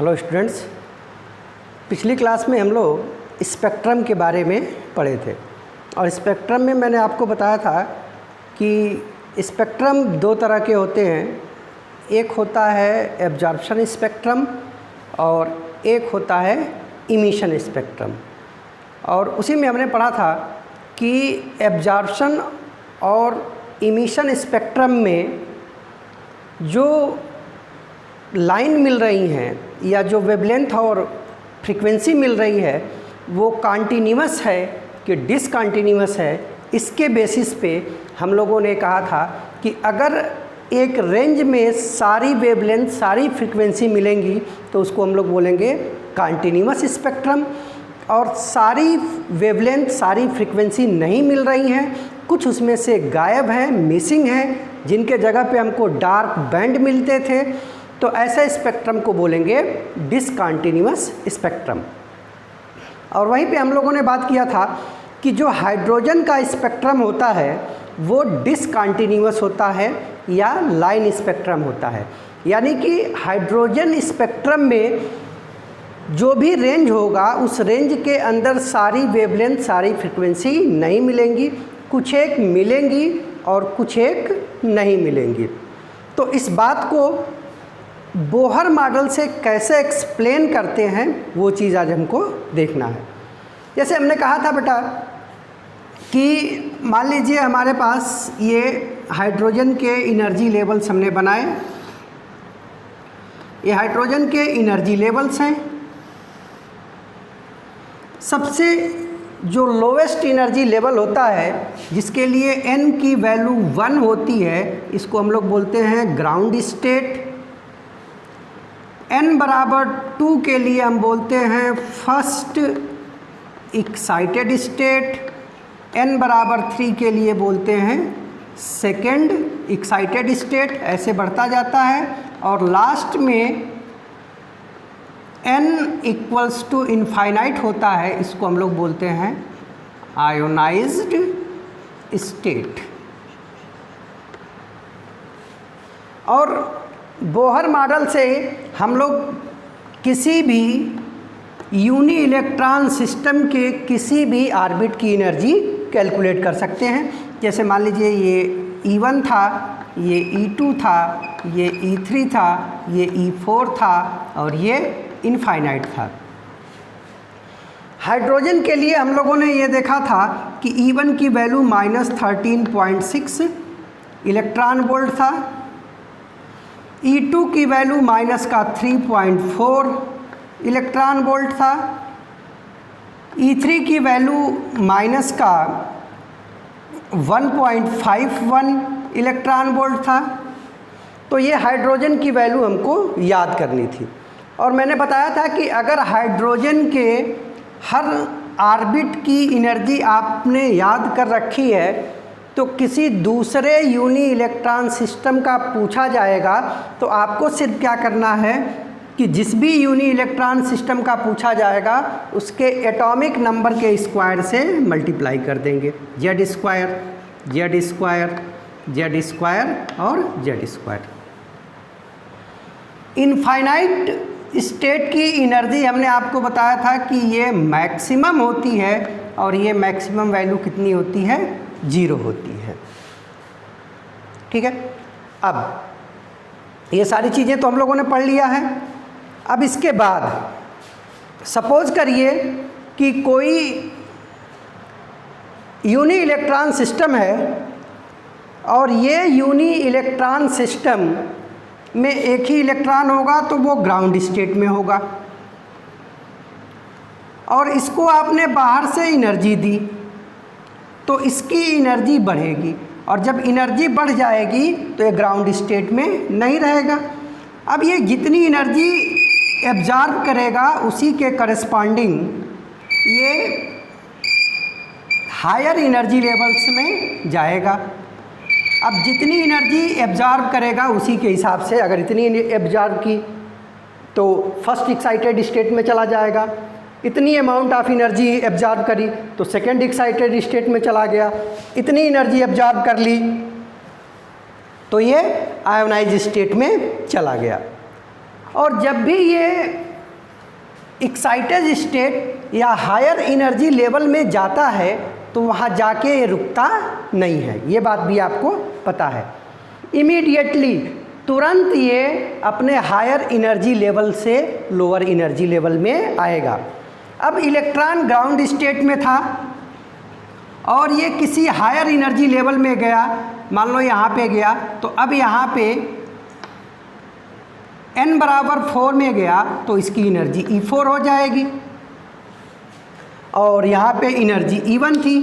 Hello students, पिछली class में हम लोग स्पेक्ट्रम के बारे में पढ़े थे और स्पेक्ट्रम में मैंने आपको बताया था कि स्पेक्ट्रम दो तरह के होते हैं। एक होता है एब्जॉर्प्शन स्पेक्ट्रम और एक होता है इमिशन स्पेक्ट्रम। और उसी में हमने पढ़ा था कि एब्जॉर्प्शन और इमिशन स्पेक्ट्रम में जो लाइन मिल रही हैं या जो वेवलेंथ और फ्रीक्वेंसी मिल रही है वो कॉन्टिन्यूअस है कि डिसकॉन्टिन्यूअस है। इसके बेसिस पे हम लोगों ने कहा था कि अगर एक रेंज में सारी वेवलेंथ सारी फ्रीक्वेंसी मिलेंगी तो उसको हम लोग बोलेंगे कॉन्टिन्यूअस स्पेक्ट्रम। और सारी वेवलेंथ सारी फ्रीक्वेंसी नहीं मिल रही हैं, कुछ उसमें से गायब हैं, मिसिंग हैं, जिनके जगह पे हमको डार्क बैंड मिलते थे, तो ऐसे स्पेक्ट्रम को बोलेंगे डिसकॉन्टिन्यूअस स्पेक्ट्रम। और वहीं पे हम लोगों ने बात किया था कि जो हाइड्रोजन का स्पेक्ट्रम होता है वो डिसकॉन्टिन्यूअस होता है या लाइन स्पेक्ट्रम होता है। यानी कि हाइड्रोजन स्पेक्ट्रम में जो भी रेंज होगा उस रेंज के अंदर सारी वेवलेंथ सारी फ्रीक्वेंसी नहीं मिलेंगी, कुछ एक मिलेंगी और कुछ एक नहीं मिलेंगी। तो इस बात को बोहर मॉडल से कैसे एक्सप्लेन करते हैं वो चीज़ आज हमको देखना है। जैसे हमने कहा था बेटा कि मान लीजिए हमारे पास ये हाइड्रोजन के एनर्जी लेवल्स हमने बनाए। ये हाइड्रोजन के एनर्जी लेवल्स हैं। सबसे जो लोवेस्ट एनर्जी लेवल होता है जिसके लिए n की वैल्यू 1 होती है, इसको हम लोग बोलते हैं ग्राउंड स्टेट। n बराबर 2 के लिए हम बोलते हैं फर्स्ट एक्साइटेड स्टेट। n बराबर 3 के लिए बोलते हैं सेकेंड एक्साइटेड स्टेट। ऐसे बढ़ता जाता है और लास्ट में n इक्वल्स टू इनफाइनाइट होता है, इसको हम लोग बोलते हैं आयोनाइज्ड स्टेट। और बोहर मॉडल से हम लोग किसी भी यूनी इलेक्ट्रॉन सिस्टम के किसी भी ऑर्बिट की एनर्जी कैलकुलेट कर सकते हैं। जैसे मान लीजिए ये E1 था, ये E2 था, ये E3 था, ये E4 था और ये इनफाइनाइट था। हाइड्रोजन के लिए हम लोगों ने ये देखा था कि E1 की वैल्यू -13.6 इलेक्ट्रॉन वोल्ट था, E2 की वैल्यू -3.4 इलेक्ट्रॉन वोल्ट था, E3 की वैल्यू -1.51 इलेक्ट्रॉन वोल्ट था। तो ये हाइड्रोजन की वैल्यू हमको याद करनी थी। और मैंने बताया था कि अगर हाइड्रोजन के हर ऑर्बिट की एनर्जी आपने याद कर रखी है तो किसी दूसरे यूनी इलेक्ट्रॉन सिस्टम का पूछा जाएगा तो आपको सिर्फ क्या करना है कि जिस भी यूनी इलेक्ट्रॉन सिस्टम का पूछा जाएगा उसके एटॉमिक नंबर के स्क्वायर से मल्टीप्लाई कर देंगे। Z square, Z square, Z square और जेड स्क्वायर। इनफाइनाइट स्टेट की एनर्जी हमने आपको बताया था कि ये मैक्सिमम होती है और ये मैक्सिमम वैल्यू कितनी होती है? 0 होती है। ठीक है। अब ये सारी चीज़ें तो हम लोगों ने पढ़ लिया है। अब इसके बाद सपोज करिए कि कोई यूनी इलेक्ट्रॉन सिस्टम है और ये यूनी इलेक्ट्रॉन सिस्टम में एक ही इलेक्ट्रॉन होगा तो वो ग्राउंड स्टेट में होगा और इसको आपने बाहर से एनर्जी दी तो इसकी एनर्जी बढ़ेगी और जब एनर्जी बढ़ जाएगी तो ये ग्राउंड स्टेट में नहीं रहेगा। अब ये जितनी एनर्जी एब्जॉर्ब करेगा उसी के करस्पॉन्डिंग ये हायर एनर्जी लेवल्स में जाएगा। अब जितनी एनर्जी एब्जॉर्ब करेगा उसी के हिसाब से, अगर इतनी एब्जॉर्ब की तो फर्स्ट एक्साइटेड स्टेट में चला जाएगा, इतनी अमाउंट ऑफ एनर्जी एब्जॉर्ब करी तो सेकेंड एक्साइटेड स्टेट में चला गया, इतनी एनर्जी एब्जॉर्ब कर ली तो ये आयोनाइज स्टेट में चला गया। और जब भी ये एक्साइटेड स्टेट या हायर एनर्जी लेवल में जाता है तो वहाँ जाके ये रुकता नहीं है, ये बात भी आपको पता है। इमीडिएटली तुरंत ये अपने हायर एनर्जी लेवल से लोअर एनर्जी लेवल में आएगा। अब इलेक्ट्रॉन ग्राउंड स्टेट में था और ये किसी हायर एनर्जी लेवल में गया, मान लो यहाँ पे गया, तो अब यहाँ पे n बराबर 4 में गया तो इसकी एनर्जी E4 हो जाएगी और यहाँ पे एनर्जी E1 थी।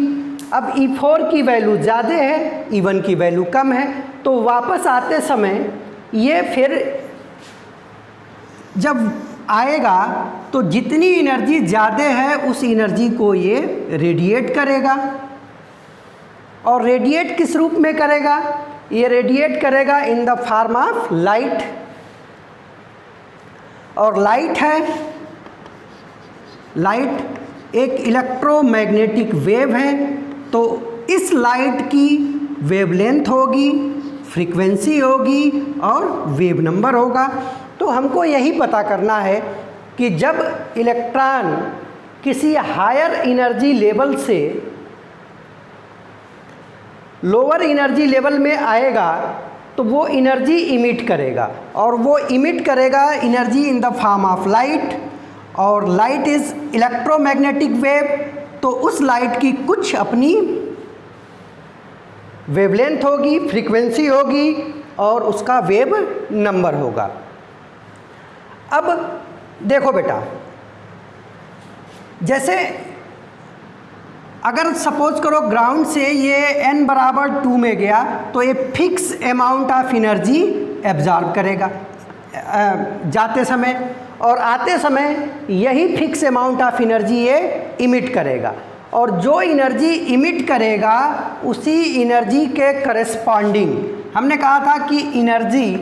अब E4 की वैल्यू ज़्यादा है, E1 की वैल्यू कम है, तो वापस आते समय ये फिर जब आएगा तो जितनी एनर्जी ज़्यादा है उस एनर्जी को ये रेडिएट करेगा। और रेडिएट किस रूप में करेगा? ये रेडिएट करेगा in the form of light. और लाइट है, लाइट एक इलेक्ट्रोमैग्नेटिक वेव है, तो इस लाइट की वेवलेंथ होगी, फ्रीक्वेंसी होगी और वेव नंबर होगा। तो हमको यही पता करना है कि जब इलेक्ट्रॉन किसी हायर एनर्जी लेवल से लोअर एनर्जी लेवल में आएगा तो वो एनर्जी इमिट करेगा, और वो इमिट करेगा energy in the form of light, और लाइट इज़ इलेक्ट्रोमैग्नेटिक वेव, तो उस लाइट की कुछ अपनी वेवलेंथ होगी, फ्रीक्वेंसी होगी और उसका वेव नंबर होगा। अब देखो बेटा, जैसे अगर सपोज करो ग्राउंड से ये n बराबर 2 में गया तो ये fix amount of energy absorb करेगा जाते समय, और आते समय यही फिक्स अमाउंट ऑफ एनर्जी ये इमिट करेगा, और जो एनर्जी इमिट करेगा उसी एनर्जी के करस्पॉन्डिंग हमने कहा था कि एनर्जी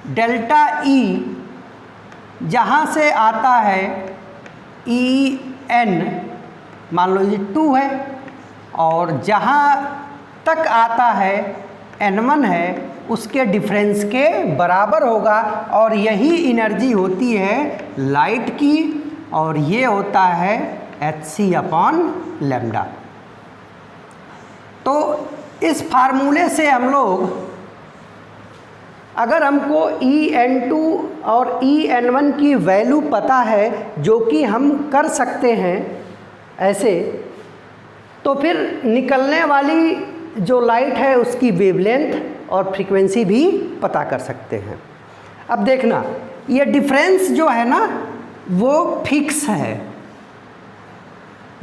डेल्टा E जहाँ से आता है En, मान लो ये 2 है, और जहाँ तक आता है N1 है, उसके डिफरेंस के बराबर होगा, और यही एनर्जी होती है लाइट की, और ये होता है hc/λ। तो इस फार्मूले से हम लोग, अगर हमको En2 और En1 की वैल्यू पता है, जो कि हम कर सकते हैं ऐसे, तो फिर निकलने वाली जो लाइट है उसकी वेवलेंथ और फ्रीक्वेंसी भी पता कर सकते हैं। अब देखना, ये डिफरेंस जो है ना वो फिक्स है,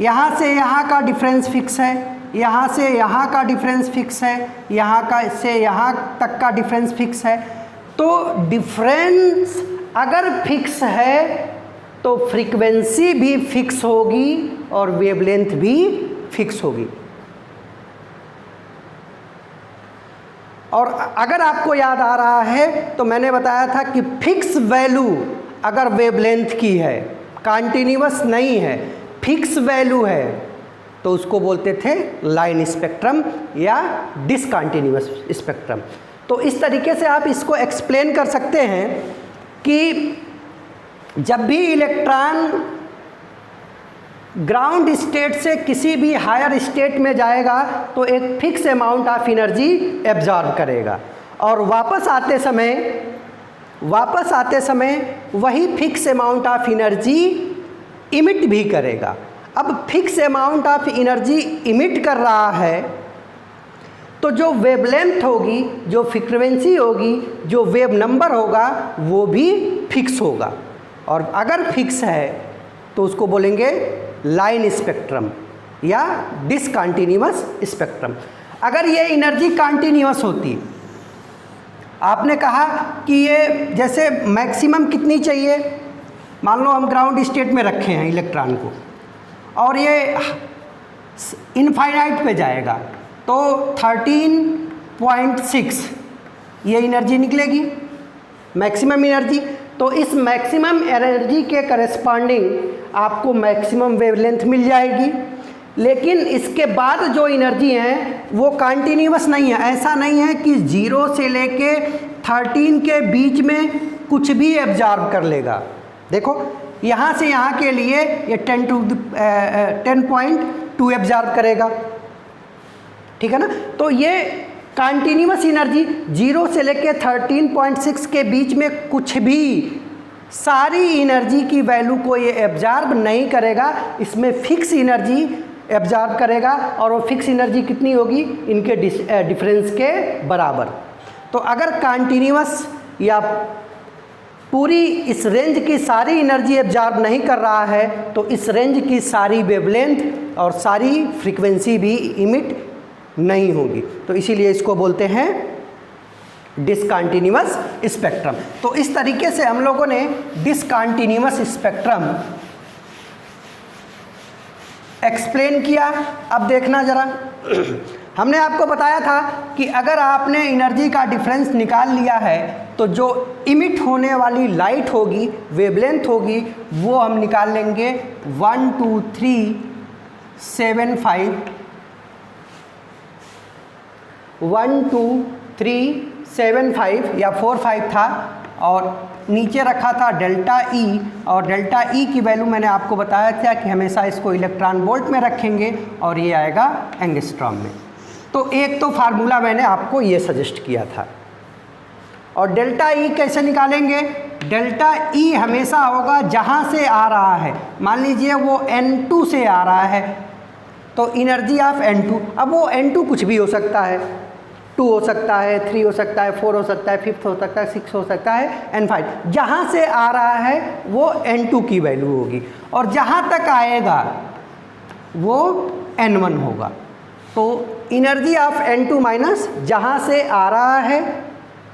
यहाँ से यहाँ का डिफरेंस फिक्स है, यहाँ से यहाँ का डिफरेंस फिक्स है, यहाँ का से यहाँ तक का डिफरेंस फिक्स है। तो डिफरेंस अगर फिक्स है तो फ्रीक्वेंसी भी फिक्स होगी और वेवलेंथ भी फिक्स होगी। और अगर आपको याद आ रहा है तो मैंने बताया था कि फिक्स वैल्यू अगर वेवलेंथ की है, कॉन्टिन्यूअस नहीं है, फिक्स वैल्यू है, तो उसको बोलते थे लाइन स्पेक्ट्रम या डिसकंटिन्यूअस स्पेक्ट्रम। तो इस तरीके से आप इसको एक्सप्लेन कर सकते हैं कि जब भी इलेक्ट्रॉन ग्राउंड स्टेट से किसी भी हायर स्टेट में जाएगा तो एक fix amount of energy absorb करेगा, और वापस आते समय वही fix amount of energy emit भी करेगा। अब fix amount of energy emit कर रहा है तो जो वेवलेंथ होगी, जो फ्रीक्वेंसी होगी, जो वेव नंबर होगा वो भी फिक्स होगा, और अगर फिक्स है तो उसको बोलेंगे लाइन स्पेक्ट्रम या डिसकंटिन्यूअस स्पेक्ट्रम। अगर ये एनर्जी कंटिन्यूअस होती, आपने कहा कि ये जैसे मैक्सिमम कितनी चाहिए, मान लो हम ग्राउंड स्टेट में रखे हैं इलेक्ट्रॉन को और ये इनफाइनाइट पे जाएगा तो 13.6 ये एनर्जी निकलेगी, मैक्सिमम एनर्जी। तो इस मैक्सिमम एनर्जी के करस्पॉन्डिंग आपको मैक्सिमम वेवलेंथ मिल जाएगी, लेकिन इसके बाद जो एनर्जी है वो कंटिन्यूअस नहीं है। ऐसा नहीं है कि 0 से लेके 13 के बीच में कुछ भी एब्जॉर्ब कर लेगा। देखो यहाँ से यहाँ के लिए ये 10.2 एब्जॉर्ब करेगा, ठीक है ना। तो ये कंटिन्यूअस एनर्जी 0 से लेके 13.6 के बीच में कुछ भी सारी एनर्जी की वैल्यू को ये एब्जॉर्ब नहीं करेगा, इसमें फिक्स एनर्जी एब्जॉर्ब करेगा और वो फिक्स एनर्जी कितनी होगी, इनके डिफरेंस के बराबर। तो अगर कंटिन्यूअस या पूरी इस रेंज की सारी एनर्जी एब्जॉर्ब नहीं कर रहा है तो इस रेंज की सारी वेवलेंथ और सारी फ्रीक्वेंसी भी इमिट नहीं होगी, तो इसीलिए इसको बोलते हैं डिसकंटिन्यूअस स्पेक्ट्रम। तो इस तरीके से हम लोगों ने डिसकंटिन्यूअस स्पेक्ट्रम एक्सप्लेन किया। अब देखना ज़रा, हमने आपको बताया था कि अगर आपने एनर्जी का डिफरेंस निकाल लिया है तो जो इमिट होने वाली लाइट होगी, वेवलेंथ होगी, वो हम निकाल लेंगे 1 2 3 7 5 1 2 3 7 5 या 4 5 था और नीचे रखा था डेल्टा ई, और डेल्टा ई की वैल्यू मैंने आपको बताया था कि हमेशा इसको इलेक्ट्रॉन वोल्ट में रखेंगे और ये आएगा एंगस्ट्रॉम में। तो एक तो फार्मूला मैंने आपको ये सजेस्ट किया था। और डेल्टा ई कैसे निकालेंगे, डेल्टा ई हमेशा होगा जहाँ से आ रहा है, मान लीजिए वो N2 से आ रहा है तो एनर्जी ऑफ N2, अब वो N2 कुछ भी हो सकता है, 2 हो सकता है, 3 हो सकता है, 4 हो सकता है, 5 हो सकता है, 6 हो सकता है, N5, जहाँ से आ रहा है वो N2 की वैल्यू होगी और जहाँ तक आएगा वो N1 होगा। तो एनर्जी ऑफ N2 माइनस जहाँ से आ रहा है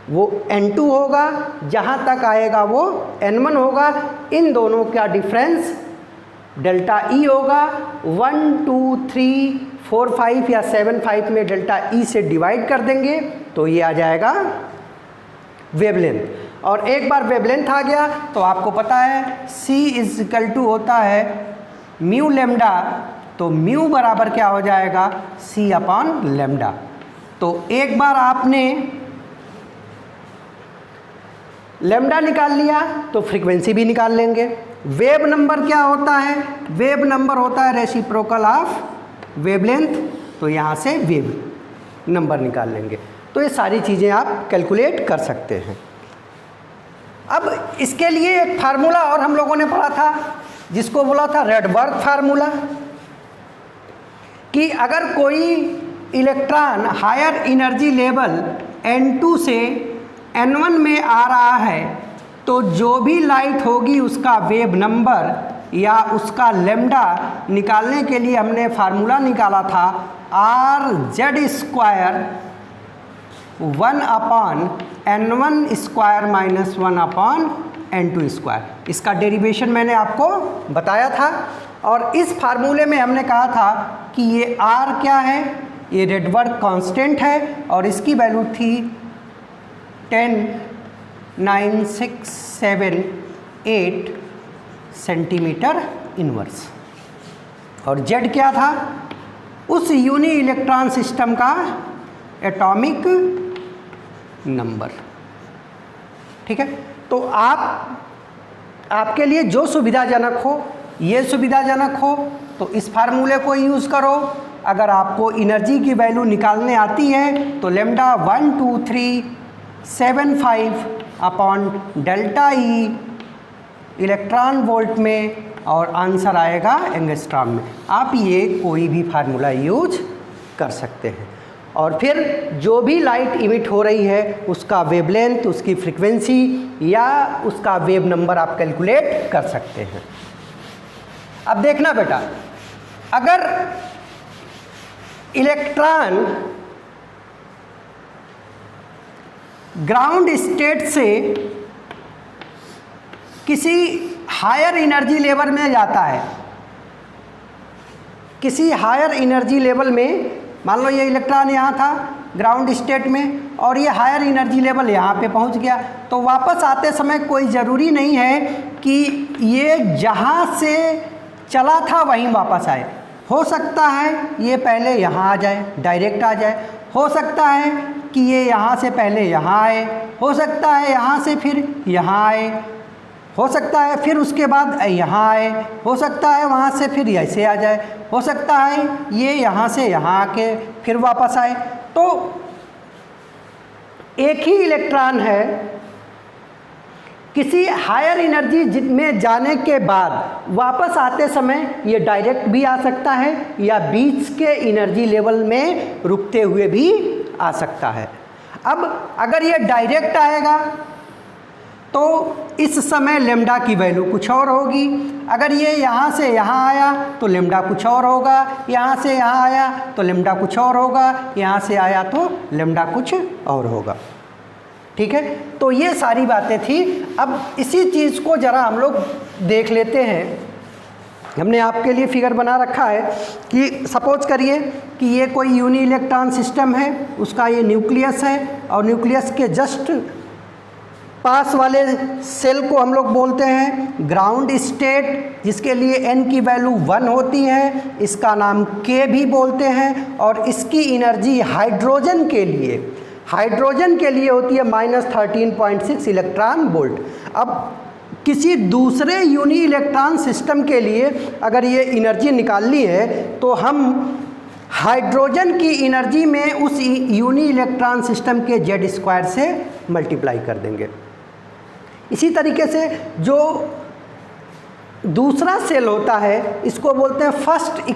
वो N2 होगा, जहाँ तक आएगा वो N1 होगा। इन दोनों का डिफरेंस डेल्टा ई होगा। 1 2 3 4 5 या 7 5 में डेल्टा ई से डिवाइड कर देंगे तो ये आ जाएगा वेवलेंथ। और एक बार वेवलेंथ आ गया तो आपको पता है C इज इक्वल टू होता है म्यू लेमडा, तो म्यू बराबर क्या हो जाएगा, C अपॉन लेमडा। तो एक बार आपने लेमडा निकाल लिया तो फ्रीक्वेंसी भी निकाल लेंगे। वेव नंबर क्या होता है, वेव नंबर होता है रेसिप्रोकल ऑफ वेवलेंथ, तो यहाँ से वेव नंबर निकाल लेंगे। तो ये सारी चीज़ें आप कैलकुलेट कर सकते हैं। अब इसके लिए एक फार्मूला और हम लोगों ने पढ़ा था जिसको बोला था रेडबर्ग फार्मूला, कि अगर कोई electron higher energy level N2 से N1 में आ रहा है तो जो भी लाइट होगी उसका वेव नंबर या उसका लेमडा निकालने के लिए हमने फार्मूला निकाला था RZ² 1 upon N1 square minus 1 upon N2 square. इसका डेरिवेशन मैंने आपको बताया था और इस फार्मूले में हमने कहा था कि ये R क्या है, ये रेडबर्ग कांस्टेंट है और इसकी वैल्यू थी 10.9678 सेंटीमीटर इनवर्स। और Z क्या था, उस यूनि इलेक्ट्रॉन सिस्टम का एटॉमिक नंबर। ठीक है, तो आपके लिए जो सुविधाजनक हो, ये सुविधाजनक हो तो इस फार्मूले को यूज़ करो। अगर आपको एनर्जी की वैल्यू निकालने आती है तो lambda 12375 upon delta E electron volt में और आंसर आएगा एंगस्ट्रॉम में। आप ये कोई भी फार्मूला यूज कर सकते हैं और फिर जो भी लाइट इमिट हो रही है उसका वेवलेंथ, उसकी फ्रीक्वेंसी या उसका वेव नंबर आप कैलकुलेट कर सकते हैं। अब देखना बेटा, अगर इलेक्ट्रॉन ग्राउंड स्टेट से किसी हायर एनर्जी लेवल में जाता है, किसी हायर एनर्जी लेवल में, मान लो ये इलेक्ट्रॉन यहाँ था ग्राउंड स्टेट में और ये हायर एनर्जी लेवल यहाँ पे पहुँच गया, तो वापस आते समय कोई ज़रूरी नहीं है कि ये जहाँ से चला था वहीं वापस आए। हो सकता है ये पहले यहाँ आ जाए, डायरेक्ट आ जाए, हो सकता है कि ये यहाँ से पहले यहाँ आए, हो सकता है यहाँ से फिर यहाँ आए, हो सकता है फिर उसके बाद यहाँ आए, हो सकता है वहाँ से फिर ऐसे आ जाए, हो सकता है ये यहाँ से यहाँ आके फिर वापस आए। तो एक ही इलेक्ट्रॉन है, किसी हायर एनर्जी में जाने के बाद वापस आते समय ये डायरेक्ट भी आ सकता है या बीच के एनर्जी लेवल में रुकते हुए भी आ सकता है। अब अगर ये डायरेक्ट आएगा तो इस समय लेम्डा की वैल्यू कुछ और होगी, अगर ये यहाँ से यहाँ आया तो लेम्डा कुछ और होगा, यहाँ से यहाँ आया तो लेम्डा कुछ और होगा, यहाँ से आया तो लेम्डा कुछ और होगा। ठीक है, तो ये सारी बातें थी। अब इसी चीज़ को ज़रा हम लोग देख लेते हैं। हमने आपके लिए फिगर बना रखा है कि सपोज करिए कि ये कोई यूनी इलेक्ट्रॉन सिस्टम है, उसका ये न्यूक्लियस है और न्यूक्लियस के जस्ट पास वाले सेल को हम लोग बोलते हैं ग्राउंड स्टेट, जिसके लिए n की वैल्यू 1 होती है, इसका नाम k भी बोलते हैं, और इसकी एनर्जी हाइड्रोजन के लिए होती है -13.6 इलेक्ट्रॉन वोल्ट। अब किसी दूसरे यूनी इलेक्ट्रॉन सिस्टम के लिए अगर ये एनर्जी निकालनी है तो हम हाइड्रोजन की एनर्जी में उस यूनी इलेक्ट्रॉन सिस्टम के Z² से मल्टीप्लाई कर देंगे। इसी तरीके से जो दूसरा सेल होता है इसको बोलते हैं फर्स्ट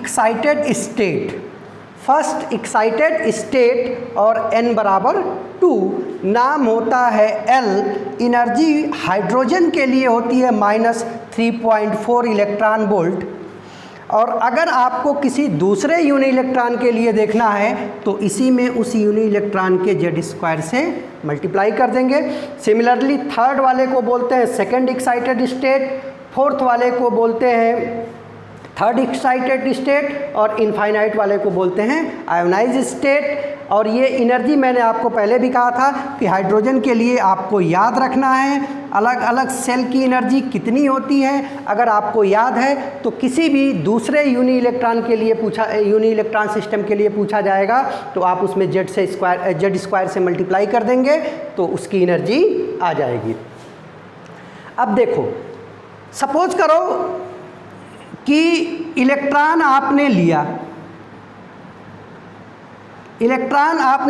एक्साइटेड स्टेट और n बराबर 2, नाम होता है L, एनर्जी हाइड्रोजन के लिए होती है -3.4 इलेक्ट्रॉन वोल्ट। और अगर आपको किसी दूसरे यूनी इलेक्ट्रॉन के लिए देखना है तो इसी में उस यूनी इलेक्ट्रॉन के Z² से मल्टीप्लाई कर देंगे। सिमिलरली थर्ड वाले को बोलते हैं सेकंड एक्साइटेड स्टेट, फोर्थ वाले को बोलते हैं थर्ड एक्साइटेड स्टेट और इनफाइनाइट वाले को बोलते हैं आयोनाइज स्टेट। और ये एनर्जी मैंने आपको पहले भी कहा था कि हाइड्रोजन के लिए आपको याद रखना है अलग अलग सेल की एनर्जी कितनी होती है। अगर आपको याद है तो किसी भी दूसरे यूनी इलेक्ट्रॉन सिस्टम के लिए पूछा जाएगा तो आप उसमें Z² से मल्टीप्लाई कर देंगे तो उसकी एनर्जी आ जाएगी। अब देखो, सपोज करो कि इलेक्ट्रॉन आपने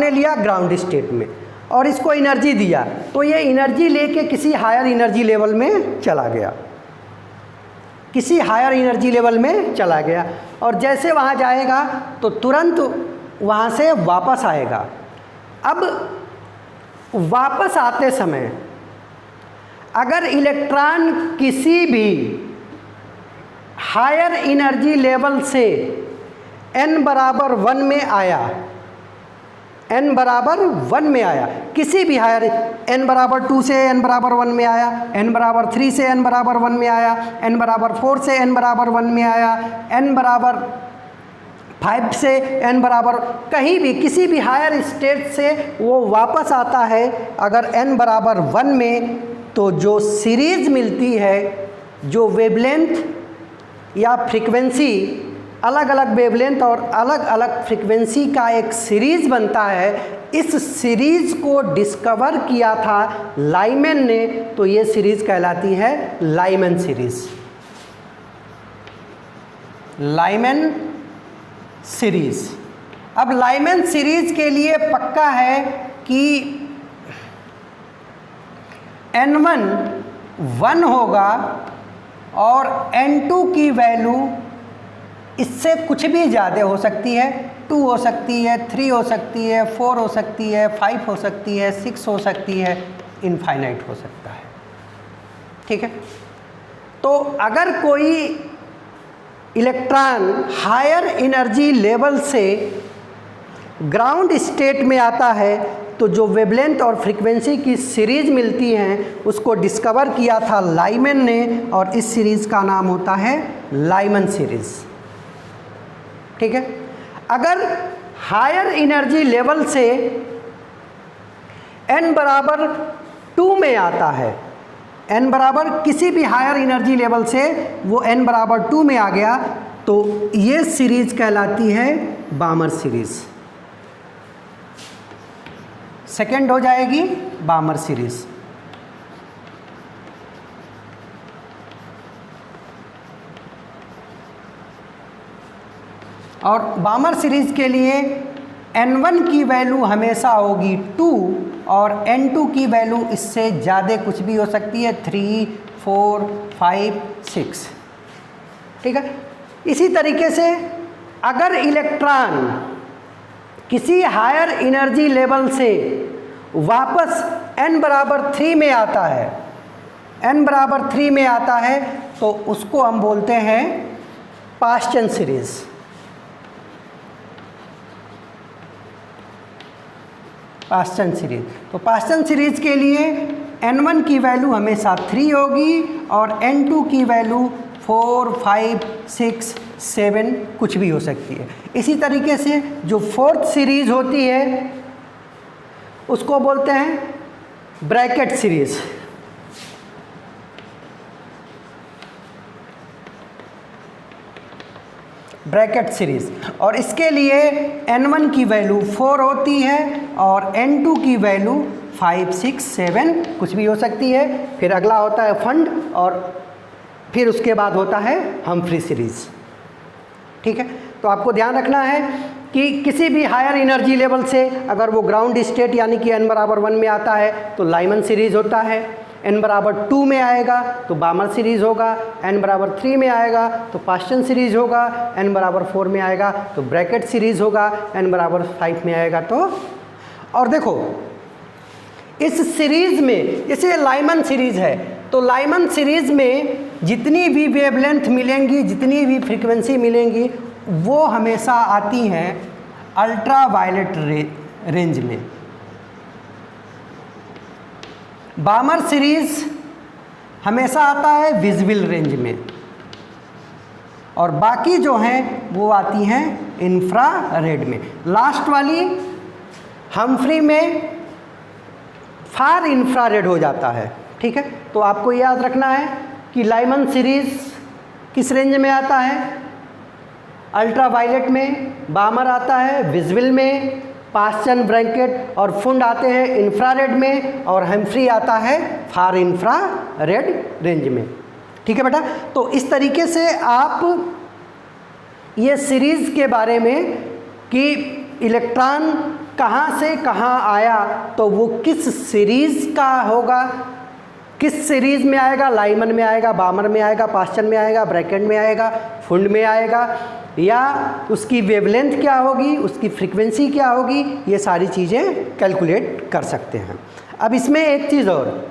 लिया ग्राउंड स्टेट में और इसको एनर्जी दिया, तो ये एनर्जी लेके किसी हायर एनर्जी लेवल में चला गया और जैसे वहाँ जाएगा तो तुरंत वहाँ से वापस आएगा। अब वापस आते समय अगर इलेक्ट्रॉन किसी भी हायर एनर्जी लेवल से n बराबर 1 में आया, किसी भी हायर n बराबर 2 से n बराबर 1 में आया, n बराबर 3 से n बराबर 1 में आया, n बराबर 4 से n बराबर 1 में आया, n बराबर 5 से n बराबर कहीं भी किसी भी हायर स्टेट से वो वापस आता है अगर n बराबर 1 में, तो जो सीरीज मिलती है, जो वेवलेंथ या फ्रीक्वेंसी, अलग अलग वेवलेंथ और अलग अलग फ्रीक्वेंसी का एक सीरीज बनता है, इस सीरीज को डिस्कवर किया था लाइमैन ने, तो ये सीरीज कहलाती है लाइमैन सीरीज। अब लाइमैन सीरीज के लिए पक्का है कि n1 1 होगा और n2 की वैल्यू इससे कुछ भी ज़्यादा हो सकती है, 2 हो सकती है, 3 हो सकती है, 4 हो सकती है, 5 हो सकती है, 6 हो सकती है, इनफाइनाइट हो सकता है। ठीक है, तो अगर कोई इलेक्ट्रॉन हायर एनर्जी लेवल से ग्राउंड स्टेट में आता है तो जो वेवलेंथ और फ्रीक्वेंसी की सीरीज मिलती हैं उसको डिस्कवर किया था लाइमैन ने और इस सीरीज का नाम होता है लाइमैन सीरीज। ठीक है, अगर हायर एनर्जी लेवल से n बराबर 2 में आता है, n बराबर किसी भी हायर एनर्जी लेवल से वो n बराबर 2 में आ गया तो ये सीरीज कहलाती है बामर सीरीज। सेकेंड हो जाएगी बामर सीरीज। और बामर सीरीज़ के लिए N1 की वैल्यू हमेशा होगी 2 और N2 की वैल्यू इससे ज़्यादा कुछ भी हो सकती है, 3, 4, 5, 6। ठीक है। इसी तरीके से अगर इलेक्ट्रॉन किसी हायर एनर्जी लेवल से वापस n बराबर 3 में आता है, n बराबर 3 में आता है, तो उसको हम बोलते हैं पास्चन सीरीज़। Paschen series. तो पास्चन सीरीज़ के लिए N1 की वैल्यू हमेशा 3 होगी और N2 की वैल्यू 4, 5, 6, 7 कुछ भी हो सकती है। इसी तरीके से जो फोर्थ सीरीज़ होती है उसको बोलते हैं ब्रैकेट सीरीज़। ब्रैकेट सीरीज़, और इसके लिए N1 की वैल्यू 4 होती है और N2 की वैल्यू 5, 6, 7 कुछ भी हो सकती है। फिर अगला होता है फंड और फिर उसके बाद होता है हम्फ्री सीरीज़। ठीक है। तो आपको ध्यान रखना है कि किसी भी हायर एनर्जी लेवल से अगर वो ग्राउंड स्टेट यानी कि n बराबर 1 में आता है तो लाइमन सीरीज़ होता है, n बराबर 2 में आएगा तो बामर सीरीज़ होगा, n बराबर 3 में आएगा तो पास्चन सीरीज़ होगा, n बराबर 4 में आएगा तो ब्रैकेट सीरीज़ होगा, n बराबर 5 में आएगा तो। और देखो इस सीरीज़ में, जैसे लाइमन सीरीज़ है तो लाइमन सीरीज़ में जितनी भी वेवलेंथ मिलेंगी, जितनी भी फ्रीक्वेंसी मिलेंगी, वो हमेशा आती हैं अल्ट्रा वायलेट रेंज में। बामर सीरीज़ हमेशा आता है विजिबल रेंज में और बाकी जो हैं वो आती हैं इंफ्रारेड में। लास्ट वाली हम्फ्री में फार इंफ्रारेड हो जाता है। ठीक है। तो आपको याद रखना है कि लाइमन सीरीज़ किस रेंज में आता है, अल्ट्रा वायलेट में, बामर आता है विजिबल में, पास्चन ब्रैकेट और फुंड आते हैं इंफ्रारेड में और हम्फ्री आता है फार इंफ्रारेड रेंज में। ठीक है बेटा। तो इस तरीके से आप ये सीरीज़ के बारे में कि इलेक्ट्रॉन कहाँ से कहाँ आया तो वो किस सीरीज़ का होगा, किस सीरीज़ में आएगा, लाइमन में आएगा, बामर में आएगा, पास्चन में आएगा, ब्रैकेट में आएगा, फुंड में आएगा, या उसकी वेवलेंथ क्या होगी, उसकी फ्रीक्वेंसी क्या होगी, ये सारी चीज़ें कैलकुलेट कर सकते हैं। अब इसमें एक चीज़ और,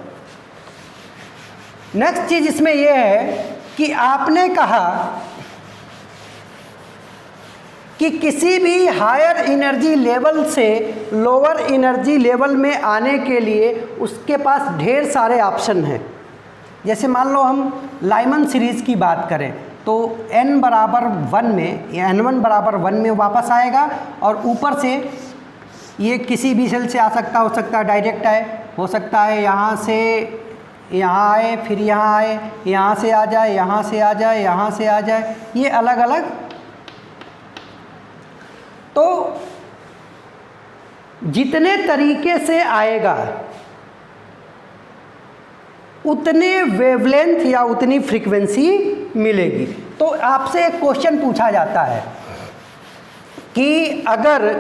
नेक्स्ट चीज़ इसमें यह है कि आपने कहा कि किसी भी हायर एनर्जी लेवल से लोअर एनर्जी लेवल में आने के लिए उसके पास ढेर सारे ऑप्शन हैं। जैसे मान लो हम लाइमन सीरीज़ की बात करें तो n बराबर 1 में या N1 बराबर 1 में वापस आएगा और ऊपर से ये किसी भी सेल से आ सकता, हो सकता है डायरेक्ट आए, हो सकता है यहाँ से यहाँ आए, फिर यहाँ आए, यहाँ से आ जाए, यहाँ से आ जाए, यहाँ से आ जाए, ये अलग अलग। तो जितने तरीके से आएगा उतने वेवलेंथ या उतनी फ्रीक्वेंसी मिलेगी। तो आपसे एक क्वेश्चन पूछा जाता है कि अगर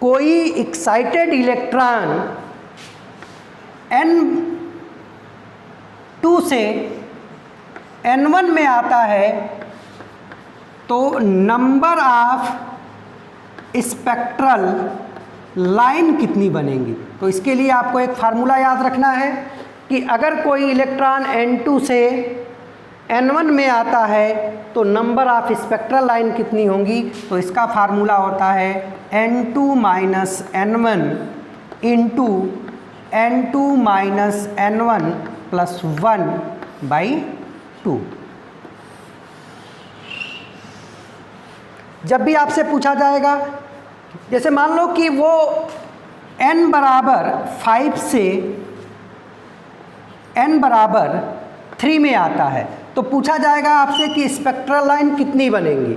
कोई एक्साइटेड इलेक्ट्रॉन N2 से N1 में आता है तो नंबर ऑफ स्पेक्ट्रल लाइन कितनी बनेंगी। तो इसके लिए आपको एक फार्मूला याद रखना है कि अगर कोई इलेक्ट्रॉन N2 से N1 में आता है तो नंबर ऑफ स्पेक्ट्रल लाइन कितनी होंगी। तो इसका फार्मूला होता है N2 minus N1 into N2 minus N1 plus 1/2। जब भी आपसे पूछा जाएगा, जैसे मान लो कि वो n बराबर 5 से n बराबर 3 में आता है तो पूछा जाएगा आपसे कि स्पेक्ट्रल लाइन कितनी बनेंगी।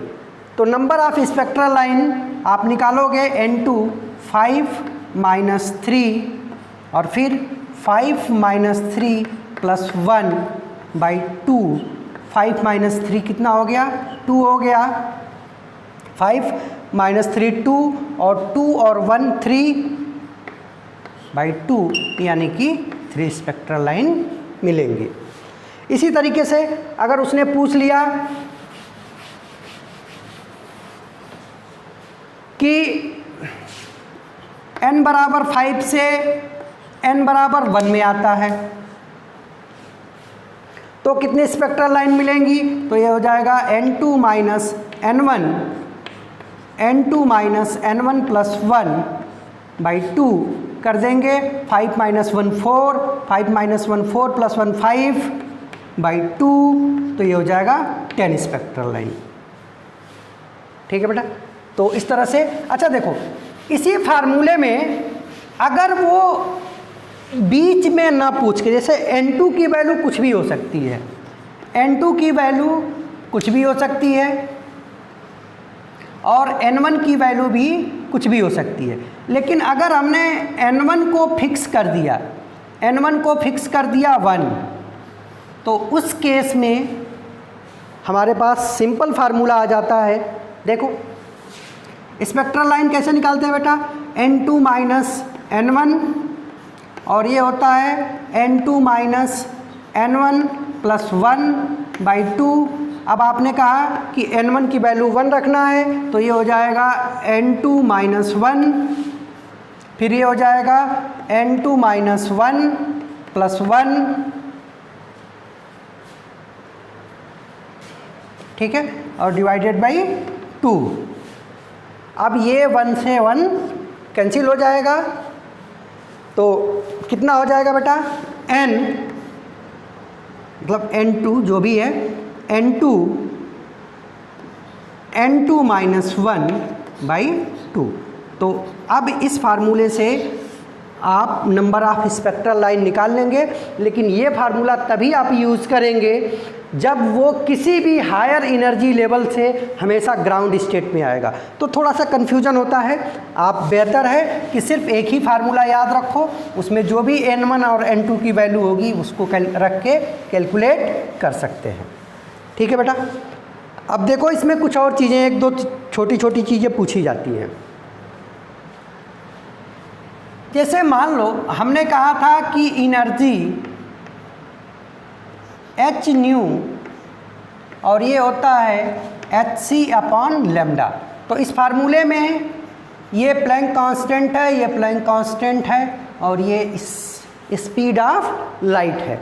तो नंबर ऑफ स्पेक्ट्रल लाइन आप निकालोगे N2 5 माइनस 3 और फिर 5 माइनस 3 प्लस 1/2। 5 माइनस 3 कितना हो गया, 2 हो गया। 5 माइनस 3 2 और 2 और 1 3/2 यानी कि 3 स्पेक्ट्रल लाइन मिलेंगी। इसी तरीके से अगर उसने पूछ लिया कि n बराबर 5 से n बराबर 1 में आता है तो कितनी स्पेक्ट्रल लाइन मिलेंगी, तो ये हो जाएगा n2 माइनस n1 प्लस 1/2 कर देंगे। 5 माइनस 1 4, 5 माइनस 1 4 प्लस 1 5/2, तो ये हो जाएगा 10 स्पेक्ट्रल लाइन। ठीक है बेटा, तो इस तरह से। अच्छा देखो, इसी फार्मूले में अगर वो बीच में ना पूछ के, जैसे n2 की वैल्यू कुछ भी हो सकती है, n2 की वैल्यू कुछ भी हो सकती है और n1 की वैल्यू भी कुछ भी हो सकती है, लेकिन अगर हमने n1 को फिक्स कर दिया, n1 को फिक्स कर दिया 1, तो उस केस में हमारे पास सिंपल फार्मूला आ जाता है। देखो स्पेक्ट्रल लाइन कैसे निकालते हैं बेटा, n2 माइनस n1 और ये होता है n2 माइनस n1 प्लस 1/2। अब आपने कहा कि n1 की वैल्यू 1 रखना है, तो ये हो जाएगा n2 माइनस 1, फिर ये हो जाएगा n2 माइनस 1 प्लस 1, ठीक है, और डिवाइडेड बाई 2। अब ये 1 से 1 कैंसिल हो जाएगा, तो कितना हो जाएगा बेटा, n मतलब n2 जो भी है, n2 माइनस 1/2। तो अब इस फार्मूले से आप नंबर ऑफ स्पेक्ट्रल लाइन निकाल लेंगे, लेकिन ये फार्मूला तभी आप यूज़ करेंगे जब वो किसी भी हायर एनर्जी लेवल से हमेशा ग्राउंड स्टेट में आएगा। तो थोड़ा सा कन्फ्यूजन होता है, आप बेहतर है कि सिर्फ एक ही फार्मूला याद रखो, उसमें जो भी n1 और n2 की वैल्यू होगी उसको रख के कैलकुलेट कर सकते हैं। ठीक है बेटा, अब देखो इसमें कुछ और चीज़ें, एक दो छोटी छोटी चीज़ें पूछी जाती हैं। जैसे मान लो हमने कहा था कि एनर्जी h न्यू और ये होता है hc/λ। तो इस फार्मूले में ये प्लैंक कांस्टेंट है, ये प्लैंक कांस्टेंट है और ये स्पीड ऑफ लाइट है।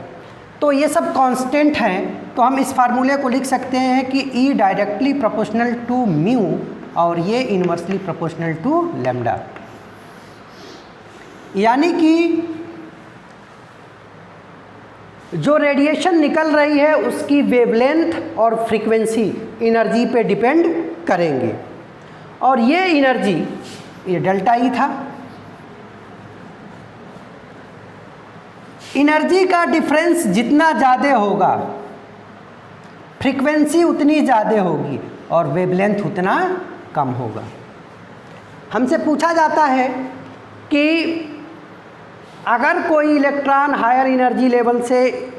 तो ये सब कांस्टेंट हैं, तो हम इस फार्मूले को लिख सकते हैं कि E directly proportional to mu और ये इन्वर्सली प्रोपोर्शनल टू लैम्डा। यानी कि जो रेडिएशन निकल रही है उसकी वेवलेंथ और फ्रीक्वेंसी एनर्जी पे डिपेंड करेंगे, और ये एनर्जी ये डेल्टा ई था। एनर्जी का डिफरेंस जितना ज़्यादा होगा फ्रीक्वेंसी उतनी ज़्यादा होगी और वेवलेंथ उतना कम होगा। हमसे पूछा जाता है कि अगर कोई इलेक्ट्रॉन हायर एनर्जी लेवल से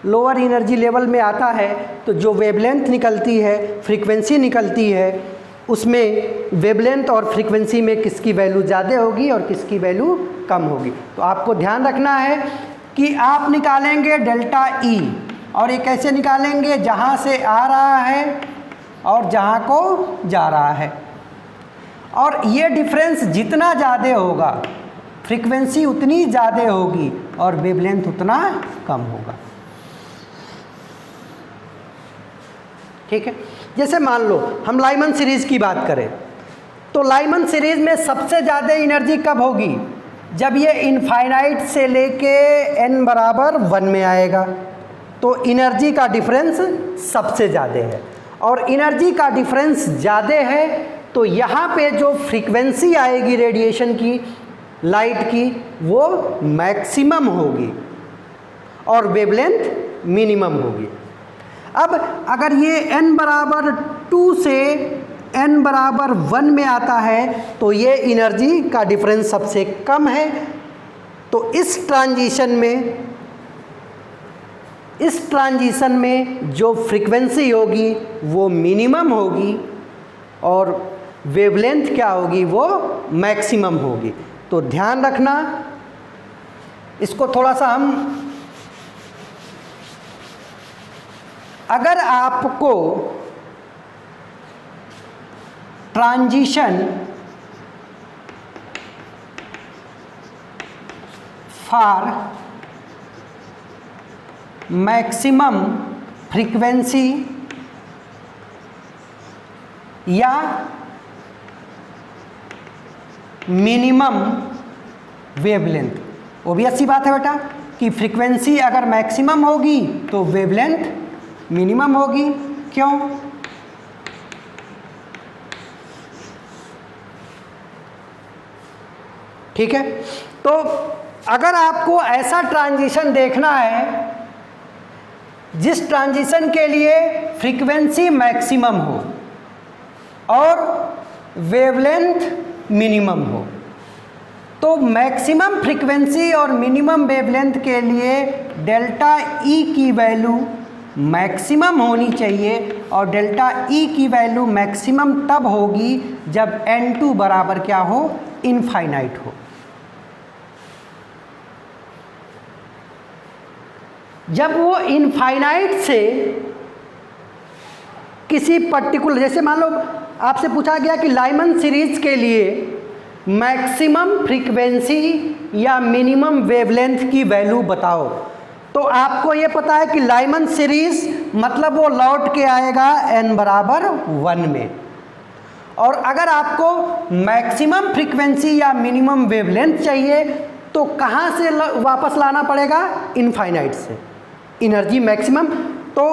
लोअर एनर्जी लेवल में आता है तो जो वेवलेंथ निकलती है, फ्रीक्वेंसी निकलती है, उसमें वेवलेंथ और फ्रीक्वेंसी में किसकी वैल्यू ज़्यादा होगी और किसकी वैल्यू कम होगी। तो आपको ध्यान रखना है कि आप निकालेंगे डेल्टा ई, और ये कैसे निकालेंगे, जहाँ से आ रहा है और जहाँ को जा रहा है, और ये डिफरेंस जितना ज़्यादा होगा फ्रीक्वेंसी उतनी ज़्यादा होगी और वेवलेंथ उतना कम होगा। ठीक है, जैसे मान लो हम लाइमन सीरीज़ की बात करें तो लाइमन सीरीज़ में सबसे ज़्यादा एनर्जी कब होगी, जब ये इनफाइनाइट से लेके n बराबर 1 में आएगा, तो एनर्जी का डिफरेंस सबसे ज़्यादा है, और एनर्जी का डिफरेंस ज़्यादा है तो यहाँ पे जो फ्रीक्वेंसी आएगी रेडिएशन की, लाइट की, वो मैक्सिमम होगी और वेवलेंथ मिनिमम होगी। अब अगर ये n बराबर 2 से n बराबर 1 में आता है तो ये एनर्जी का डिफरेंस सबसे कम है, तो इस ट्रांजिशन में जो फ्रीक्वेंसी होगी वो मिनिमम होगी और वेवलेंथ क्या होगी, वो मैक्सिमम होगी। तो ध्यान रखना, इसको थोड़ा सा हम, अगर आपको ट्रांजिशन फॉर मैक्सिमम फ्रीक्वेंसी या मिनिमम वेवलेंथ, ऑब्वियस सी बात है बेटा कि फ्रीक्वेंसी अगर मैक्सिमम होगी तो वेवलेंथ मिनिमम होगी। क्यों? ठीक है, तो अगर आपको ऐसा ट्रांजिशन देखना है जिस ट्रांजिशन के लिए फ्रीक्वेंसी मैक्सिमम हो और वेवलेंथ मिनिमम हो, तो मैक्सिमम फ्रीक्वेंसी और मिनिमम वेवलेंथ के लिए डेल्टा ई की वैल्यू मैक्सिमम होनी चाहिए। और डेल्टा ई की वैल्यू मैक्सिमम तब होगी जब n2 बराबर क्या हो, इनफाइनाइट हो। जब वो इनफाइनाइट से किसी पर्टिकुलर, जैसे मान लो आपसे पूछा गया कि लाइमन सीरीज के लिए मैक्सिमम फ्रीक्वेंसी या मिनिमम वेवलेंथ की वैल्यू बताओ, तो आपको ये पता है कि लाइमन सीरीज मतलब वो लौट के आएगा n बराबर 1 में। और अगर आपको मैक्सिमम फ्रीक्वेंसी या मिनिमम वेवलेंथ चाहिए तो कहाँ से वापस लाना पड़ेगा, इनफाइनाइट से। एनर्जी मैक्सिमम, तो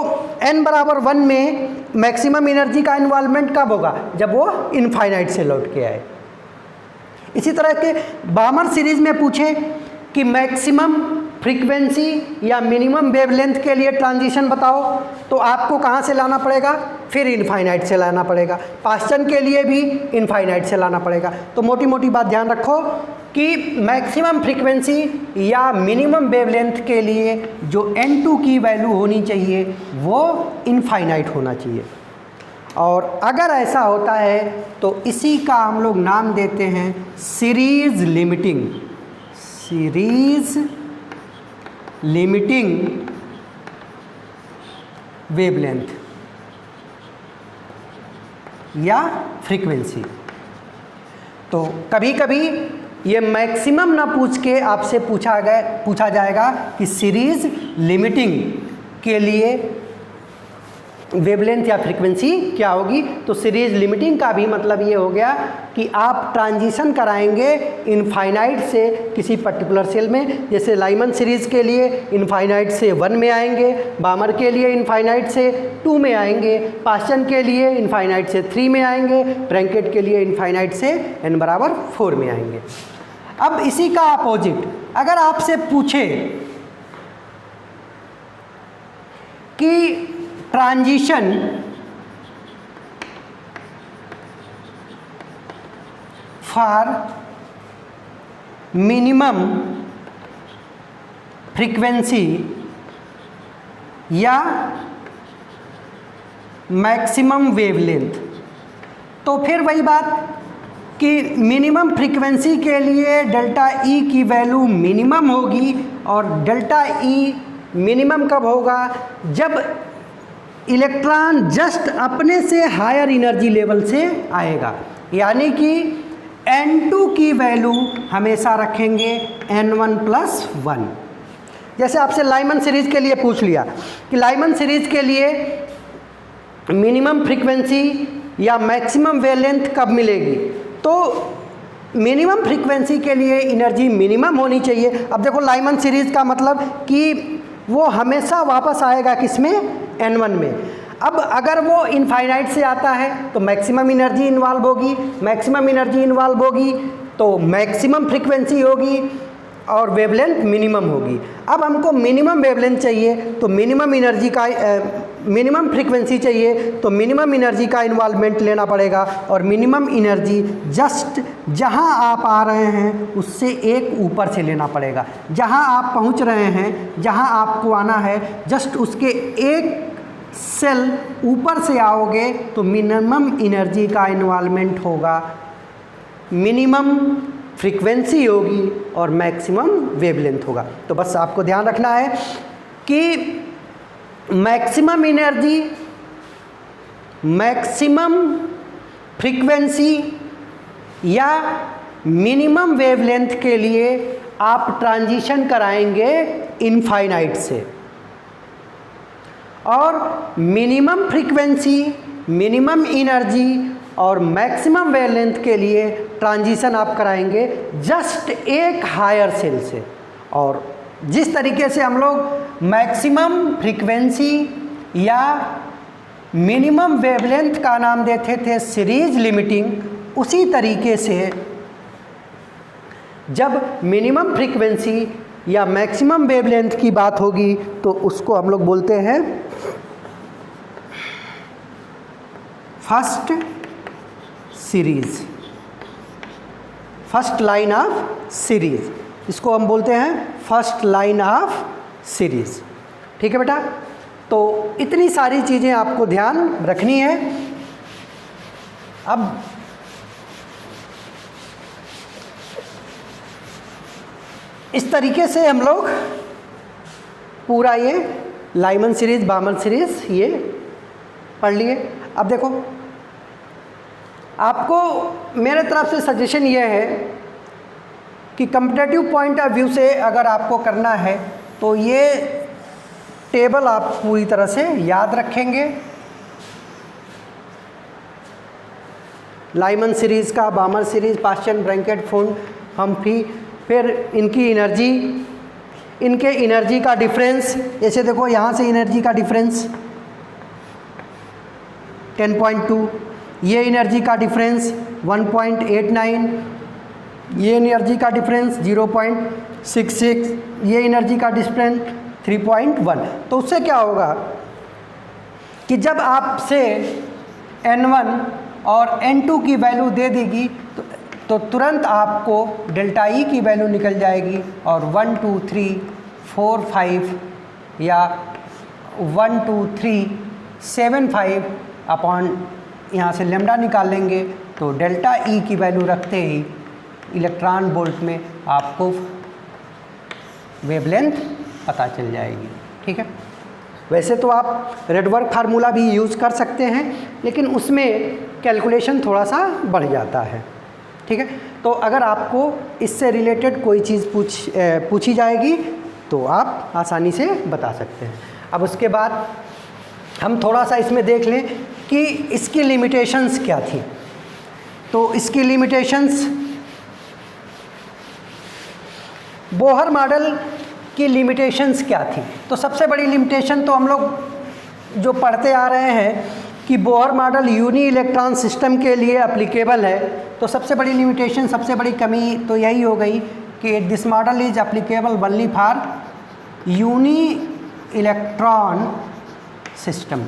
n बराबर 1 में मैक्सिमम एनर्जी का इन्वॉल्वमेंट कब होगा, जब वो इनफाइनाइट से लौट के आए। इसी तरह के बामर सीरीज में पूछे कि मैक्सिमम फ्रीक्वेंसी या मिनिमम वेवलेंथ के लिए ट्रांजिशन बताओ, तो आपको कहाँ से लाना पड़ेगा, फिर इनफाइनाइट से लाना पड़ेगा। पास्टन के लिए भी इनफाइनाइट से लाना पड़ेगा। तो मोटी मोटी बात ध्यान रखो कि मैक्सिमम फ्रीक्वेंसी या मिनिमम वेवलेंथ के लिए जो n2 की वैल्यू होनी चाहिए वो इनफाइनाइट होना चाहिए। और अगर ऐसा होता है तो इसी का हम लोग नाम देते हैं series limiting, series limiting wavelength या फ्रीक्वेंसी। तो कभी कभी ये मैक्सिमम ना पूछ के आपसे पूछा जाएगा कि सीरीज लिमिटिंग के लिए वेवलेंथ या फ्रीक्वेंसी क्या होगी। तो सीरीज लिमिटिंग का भी मतलब ये हो गया कि आप ट्रांजिशन कराएंगे इनफाइनाइट से किसी पर्टिकुलर सेल में। जैसे लाइमन सीरीज के लिए इनफाइनाइट से 1 में आएंगे, बामर के लिए इनफाइनाइट से 2 में आएंगे, पास्टन के लिए इनफाइनाइट से 3 में आएंगे, ट्रैंकेट के लिए इनफाइनाइट से n बराबर 4 में आएंगे। अब इसी का अपोजिट अगर आपसे पूछे कि ट्रांजिशन फॉर मिनिमम फ्रीक्वेंसी या मैक्सिमम वेवलेंथ, तो फिर वही बात कि मिनिमम फ्रीक्वेंसी के लिए डेल्टा ई की वैल्यू मिनिमम होगी। और डेल्टा ई मिनिमम कब होगा, जब इलेक्ट्रॉन जस्ट अपने से हायर एनर्जी लेवल से आएगा। यानी कि n2 की वैल्यू हमेशा रखेंगे n1 + 1। जैसे आपसे लाइमन सीरीज के लिए पूछ लिया कि लाइमन सीरीज के लिए मिनिमम फ्रीक्वेंसी या मैक्सिमम वेवलेंथ कब मिलेगी, तो मिनिमम फ्रीक्वेंसी के लिए एनर्जी मिनिमम होनी चाहिए। अब देखो लाइमन सीरीज का मतलब कि वो हमेशा वापस आएगा किसमें, n1 में। अब अगर वो इनफाइनाइट से आता है तो मैक्सिमम एनर्जी इन्वॉल्व होगी, मैक्सिमम एनर्जी इन्वॉल्व होगी तो मैक्सिमम फ्रीक्वेंसी होगी और वेवलेंथ मिनिमम होगी। अब हमको मिनिमम वेवलेंथ चाहिए तो मिनिमम एनर्जी का मिनिमम फ्रीक्वेंसी चाहिए तो मिनिमम एनर्जी का इन्वॉल्वमेंट लेना पड़ेगा। और मिनिमम एनर्जी जस्ट जहां आप आ रहे हैं उससे एक ऊपर से लेना पड़ेगा। जहां आप पहुंच रहे हैं, जहां आपको आना है, जस्ट उसके एक सेल ऊपर से आओगे तो मिनिमम एनर्जी का इन्वॉल्वमेंट होगा, मिनिमम फ्रीक्वेंसी होगी और मैक्सिमम वेवलेंथ होगा। तो बस आपको ध्यान रखना है कि मैक्सिमम एनर्जी, मैक्सिमम फ्रीक्वेंसी या मिनिमम वेवलेंथ के लिए आप ट्रांजिशन कराएंगे इनफाइनाइट से, और मिनिमम फ्रीक्वेंसी, मिनिमम एनर्जी और मैक्सिमम वेवलेंथ के लिए ट्रांजिशन आप कराएंगे जस्ट एक हायर सेल से। और जिस तरीके से हम लोग मैक्सिमम फ्रीक्वेंसी या मिनिमम वेवलेंथ का नाम देते थे सीरीज लिमिटिंग, उसी तरीके से जब मिनिमम फ्रीक्वेंसी या मैक्सिमम वेवलेंथ की बात होगी तो उसको हम लोग बोलते हैं first series, first line of series. इसको हम बोलते हैं फर्स्ट लाइन ऑफ सीरीज। ठीक है बेटा, तो इतनी सारी चीज़ें आपको ध्यान रखनी है। अब इस तरीके से हम लोग पूरा ये लाइमन सीरीज, बामन सीरीज ये पढ़ लिए। अब देखो, आपको मेरे तरफ से सजेशन ये है कि कम्पिटिटिव पॉइंट ऑफ व्यू से अगर आपको करना है तो ये टेबल आप पूरी तरह से याद रखेंगे। लाइमन सीरीज़ का, बामर सीरीज़, पास्चन, ब्रैंकेट, फुंड, हम्फ्री, फिर इनकी एनर्जी, इनके एनर्जी का डिफरेंस। जैसे देखो यहाँ से एनर्जी का डिफरेंस 10.2, ये एनर्जी का डिफरेंस 1.89, ये एनर्जी का डिफरेंस 0.66, ये एनर्जी का डिफरेंस 3.1। तो उससे क्या होगा कि जब आपसे N1 और N2 की वैल्यू दे देगी तो तुरंत आपको डेल्टा ई की वैल्यू निकल जाएगी और 1 2 3 4 5 या 1 2 3 7 5 अपॉन यहाँ से लेमडा निकाल लेंगे तो डेल्टा ई की वैल्यू रखते ही इलेक्ट्रॉन वोल्ट में आपको वेवलेंथ पता चल जाएगी। ठीक है, वैसे तो आप रेडवर्क फार्मूला भी यूज़ कर सकते हैं, लेकिन उसमें कैलकुलेशन थोड़ा सा बढ़ जाता है। ठीक है, तो अगर आपको इससे रिलेटेड कोई चीज़ पूछी जाएगी तो आप आसानी से बता सकते हैं। अब उसके बाद हम थोड़ा सा इसमें देख लें कि इसकी लिमिटेशंस क्या थी। तो इसकी लिमिटेशंस, बोहर मॉडल की लिमिटेशंस क्या थी। तो सबसे बड़ी लिमिटेशन तो हम लोग जो पढ़ते आ रहे हैं कि Bohr model uni electron system के लिए एप्लीकेबल है। तो सबसे बड़ी लिमिटेशन, सबसे बड़ी कमी तो यही हो गई कि this model is applicable only for uni electron system.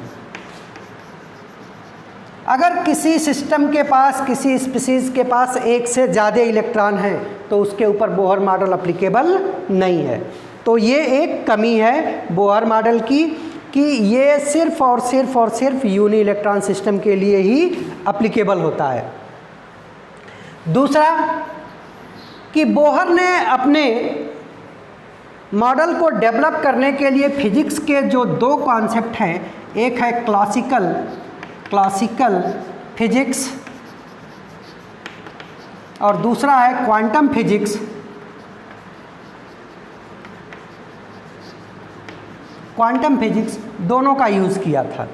अगर किसी सिस्टम के पास, किसी स्पीसीज़ के पास एक से ज़्यादा इलेक्ट्रॉन है तो उसके ऊपर बोहर मॉडल एप्लीकेबल नहीं है। तो ये एक कमी है बोहर मॉडल की कि ये सिर्फ और सिर्फ यूनी इलेक्ट्रॉन सिस्टम के लिए ही एप्लीकेबल होता है। दूसरा कि बोहर ने अपने मॉडल को डेवलप करने के लिए फिजिक्स के जो दो कॉन्सेप्ट हैं, एक है क्लासिकल फिजिक्स और दूसरा है क्वांटम फिजिक्स। क्वांटम फिजिक्स दोनों का यूज़ किया था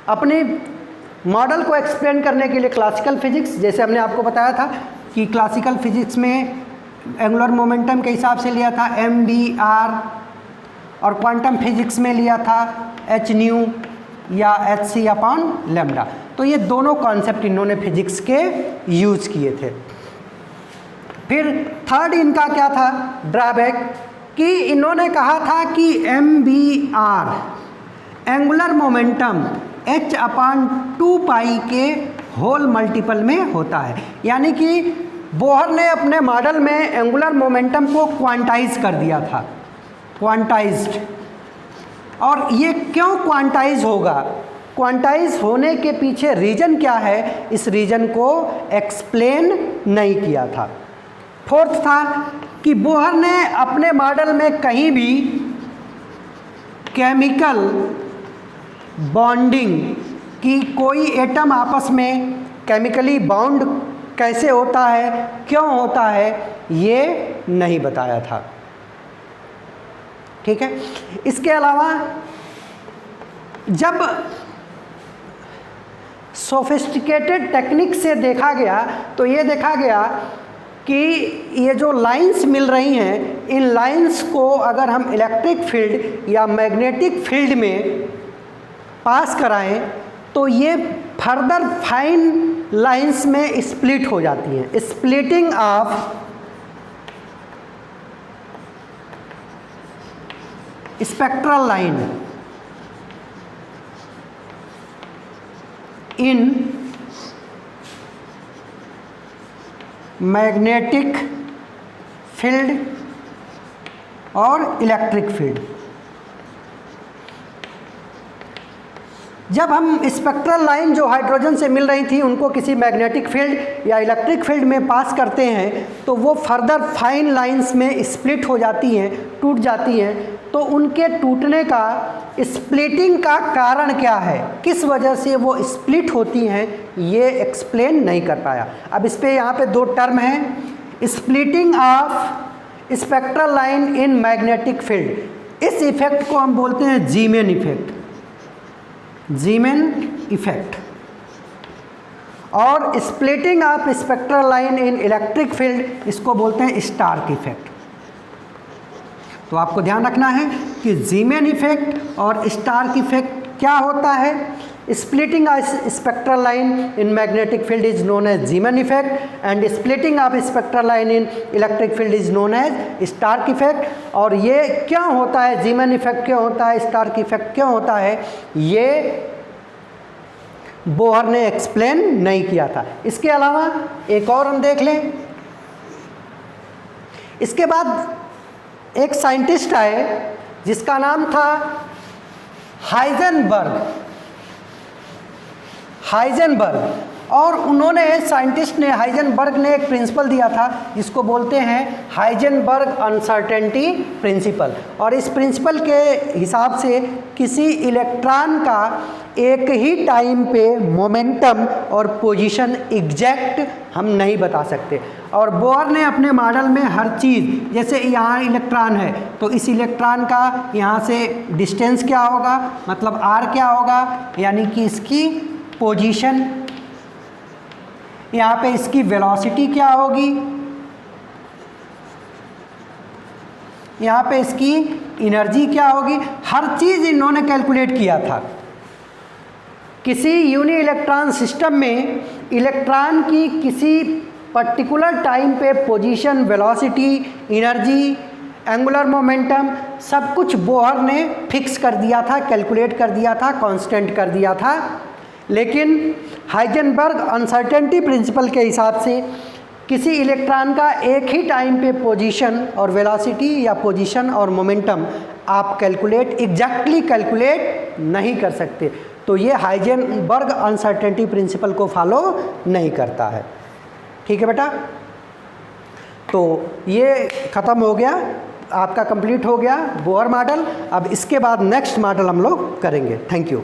अपने मॉडल को एक्सप्लेन करने के लिए। क्लासिकल फिजिक्स, जैसे हमने आपको बताया था कि क्लासिकल फिजिक्स में एंगुलर मोमेंटम के हिसाब से लिया था mv/r, और क्वांटम फिजिक्स में लिया था h/nu या hc/λ। तो ये दोनों कॉन्सेप्ट इन्होंने फिजिक्स के यूज़ किए थे। फिर थर्ड इनका क्या था ड्रॉबैक, कि इन्होंने कहा था कि mv/r एंगुलर मोमेंटम h/2π के होल मल्टीपल में होता है। यानी कि बोहर ने अपने मॉडल में एंगुलर मोमेंटम को क्वांटाइज कर दिया था, क्वांटाइज्ड। और ये क्यों क्वांटाइज होगा, क्वांटाइज होने के पीछे रीज़न क्या है, इस रीज़न को एक्सप्लेन नहीं किया था। फोर्थ था कि बोहर ने अपने मॉडल में कहीं भी केमिकल बॉन्डिंग की, कोई एटम आपस में केमिकली बाउंड कैसे होता है, क्यों होता है, ये नहीं बताया था। ठीक है। इसके अलावा जब सोफिस्टिकेटेड टेक्निक से देखा गया तो ये देखा गया कि ये जो लाइंस मिल रही हैं, इन लाइंस को अगर हम इलेक्ट्रिक फील्ड या मैग्नेटिक फील्ड में पास कराएं तो ये फर्दर फाइन लाइंस में स्प्लिट हो जाती हैं। Splitting of spectral line in magnetic field और इलेक्ट्रिक फील्ड। जब हम स्पेक्ट्रल लाइन जो हाइड्रोजन से मिल रही थी उनको किसी मैग्नेटिक फील्ड या इलेक्ट्रिक फील्ड में पास करते हैं तो वो फर्दर फाइन लाइंस में स्प्लिट हो जाती हैं, टूट जाती हैं। तो उनके टूटने का, स्प्लिटिंग का कारण क्या है, किस वजह से वो स्प्लिट होती हैं, ये एक्सप्लेन नहीं कर पाया। अब इस पे यहाँ पे दो टर्म हैं, splitting of spectral line in magnetic field. इस इफेक्ट को हम बोलते हैं जीमेन इफेक्ट, जीमेन इफेक्ट। और splitting of spectral line in electric field, इसको बोलते हैं स्टार्क इफेक्ट। तो आपको ध्यान रखना है कि जीमेन इफेक्ट और स्टार्क इफेक्ट क्या होता है। Splitting of spectral line in magnetic field is known as Zeeman effect and splitting of spectral line in electric field is known as Stark effect. और ये क्यों होता है, जीमेन इफेक्ट क्यों होता है, स्टार्क इफेक्ट क्यों होता है, ये बोहर ने एक्सप्लेन नहीं किया था। इसके अलावा एक और हम देख लें। इसके बाद एक साइंटिस्ट आए जिसका नाम था हाइजेनबर्ग। और उन्होंने, साइंटिस्ट ने, हाइजेनबर्ग ने एक प्रिंसिपल दिया था जिसको बोलते हैं हाइजेनबर्ग अनसर्टेनिटी प्रिंसिपल। और इस प्रिंसिपल के हिसाब से किसी इलेक्ट्रॉन का एक ही टाइम पे मोमेंटम और पोजीशन एग्जैक्ट हम नहीं बता सकते। और बोहर ने अपने मॉडल में हर चीज़, जैसे यहाँ इलेक्ट्रॉन है तो इस इलेक्ट्रॉन का यहाँ से डिस्टेंस क्या होगा, मतलब आर क्या होगा, यानी कि इसकी पोजीशन, यहाँ पे इसकी वेलोसिटी क्या होगी, यहाँ पे इसकी एनर्जी क्या होगी, हर चीज़ इन्होंने कैलकुलेट किया था। किसी यूनी इलेक्ट्रॉन सिस्टम में इलेक्ट्रॉन की किसी पर्टिकुलर टाइम पे position, velocity, energy, angular momentum सब कुछ बोहर ने फिक्स कर दिया था, कैलकुलेट कर दिया था, कांस्टेंट कर दिया था। लेकिन हाइजेनबर्ग अनसर्टेनिटी प्रिंसिपल के हिसाब से किसी इलेक्ट्रॉन का एक ही टाइम पे पोजीशन और वेलोसिटी या पोजीशन और मोमेंटम आप एग्जैक्टली कैलकुलेट नहीं कर सकते। तो ये हाइजेनबर्ग अनसर्टेनिटी प्रिंसिपल को फॉलो नहीं करता है। ठीक है बेटा, तो ये ख़त्म हो गया, आपका कंप्लीट हो गया बोहर मॉडल। अब इसके बाद नेक्स्ट मॉडल हम लोग करेंगे। Thank you.